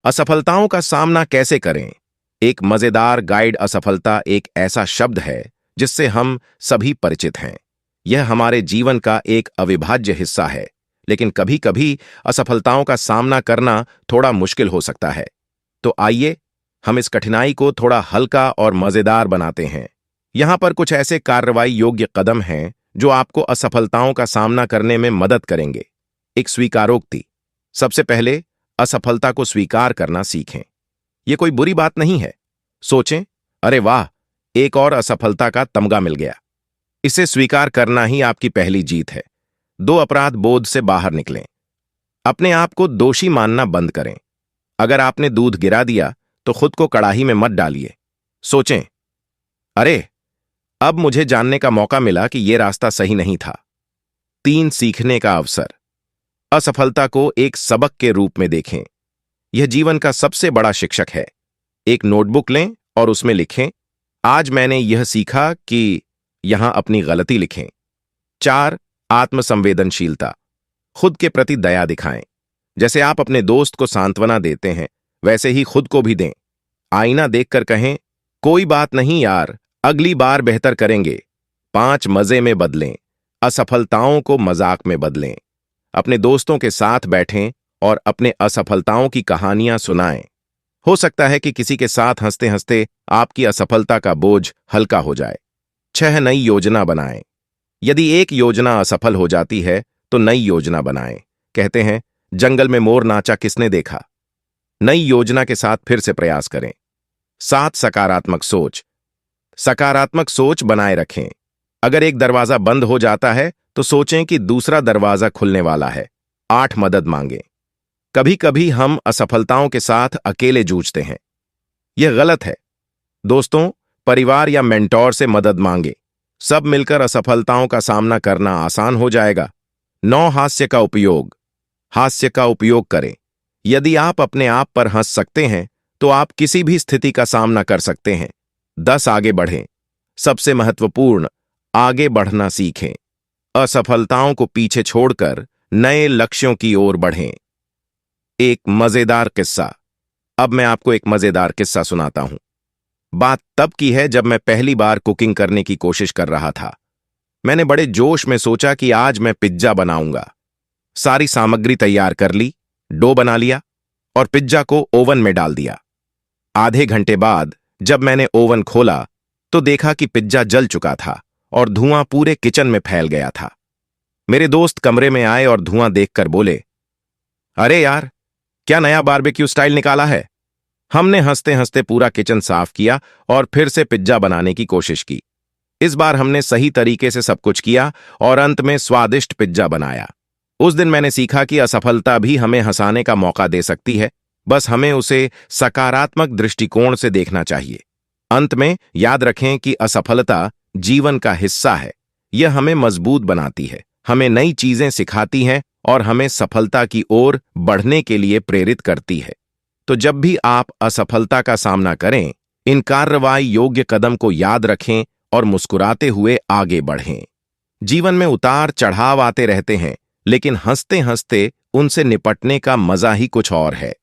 असफलताओं का सामना कैसे करें? एक मजेदार गाइड। असफलता एक ऐसा शब्द है जिससे हम सभी परिचित हैं। यह हमारे जीवन का एक अविभाज्य हिस्सा है, लेकिन कभी-कभी असफलताओं का सामना करना थोड़ा मुश्किल हो सकता है। तो आइए हम इस कठिनाई को थोड़ा हल्का और मजेदार बनाते हैं। यहाँ पर कुछ ऐसे कार्रवाई योग्य कदम हैं जो आपको असफलताओं का सामना करने में मदद करेंगे। एक स्वीकारोक्ति। सबसे पहले असफलता को स्वीकार करना सीखें। यह कोई बुरी बात नहीं है। सोचें, अरे वाह, एक और असफलता का तमगा मिल गया। इसे स्वीकार करना ही आपकी पहली जीत है। दो अपराध बोध से बाहर निकलें। अपने आप को दोषी मानना बंद करें। अगर आपने दूध गिरा दिया तो खुद को कड़ाही में मत डालिए। सोचें, अरे, अब मुझे जानने का मौका मिला कि यह रास्ता सही नहीं था। 3 सीखने का अवसर। असफलता को एक सबक के रूप में देखें। यह जीवन का सबसे बड़ा शिक्षक है। एक नोटबुक लें और उसमें लिखें, आज मैंने यह सीखा कि। यहां अपनी गलती लिखें। 4 आत्मसंवेदनशीलता। खुद के प्रति दया दिखाएं। जैसे आप अपने दोस्त को सांत्वना देते हैं, वैसे ही खुद को भी दें। आईना देखकर कहें, कोई बात नहीं यार, अगली बार बेहतर करेंगे। 5 मजे में बदलें। असफलताओं को मजाक में बदलें। अपने दोस्तों के साथ बैठें और अपने असफलताओं की कहानियां सुनाएं। हो सकता है कि किसी के साथ हंसते हंसते आपकी असफलता का बोझ हल्का हो जाए। 6 नई योजना बनाएं। यदि एक योजना असफल हो जाती है तो नई योजना बनाएं। कहते हैं, जंगल में मोर नाचा किसने देखा। नई योजना के साथ फिर से प्रयास करें। 7 सकारात्मक सोच। सकारात्मक सोच बनाए रखें। अगर एक दरवाजा बंद हो जाता है तो सोचें कि दूसरा दरवाजा खुलने वाला है। 8 मदद मांगें। कभी कभी हम असफलताओं के साथ अकेले जूझते हैं। यह गलत है। दोस्तों, परिवार या मेंटोर से मदद मांगें। सब मिलकर असफलताओं का सामना करना आसान हो जाएगा। 9 हास्य का उपयोग। हास्य का उपयोग करें। यदि आप अपने आप पर हंस सकते हैं तो आप किसी भी स्थिति का सामना कर सकते हैं। 10 आगे बढ़ें। सबसे महत्वपूर्ण, आगे बढ़ना सीखें। असफलताओं को पीछे छोड़कर नए लक्ष्यों की ओर बढ़ें। एक मजेदार किस्सा। अब मैं आपको एक मजेदार किस्सा सुनाता हूं। बात तब की है जब मैं पहली बार कुकिंग करने की कोशिश कर रहा था। मैंने बड़े जोश में सोचा कि आज मैं पिज्जा बनाऊंगा। सारी सामग्री तैयार कर ली, डो बना लिया और पिज्जा को ओवन में डाल दिया। आधे घंटे बाद जब मैंने ओवन खोला तो देखा कि पिज्जा जल चुका था और धुआं पूरे किचन में फैल गया था। मेरे दोस्त कमरे में आए और धुआं देखकर बोले, अरे यार, क्या नया बारबेक्यू स्टाइल निकाला है। हमने हंसते हंसते पूरा किचन साफ किया और फिर से पिज्जा बनाने की कोशिश की। इस बार हमने सही तरीके से सब कुछ किया और अंत में स्वादिष्ट पिज्जा बनाया। उस दिन मैंने सीखा कि असफलता भी हमें हंसाने का मौका दे सकती है, बस हमें उसे सकारात्मक दृष्टिकोण से देखना चाहिए। अंत में याद रखें कि असफलता जीवन का हिस्सा है। यह हमें मजबूत बनाती है, हमें नई चीजें सिखाती हैं और हमें सफलता की ओर बढ़ने के लिए प्रेरित करती है। तो जब भी आप असफलता का सामना करें, इन कार्रवाई योग्य कदम को याद रखें और मुस्कुराते हुए आगे बढ़ें। जीवन में उतार चढ़ाव आते रहते हैं, लेकिन हंसते हंसते उनसे निपटने का मजा ही कुछ और है।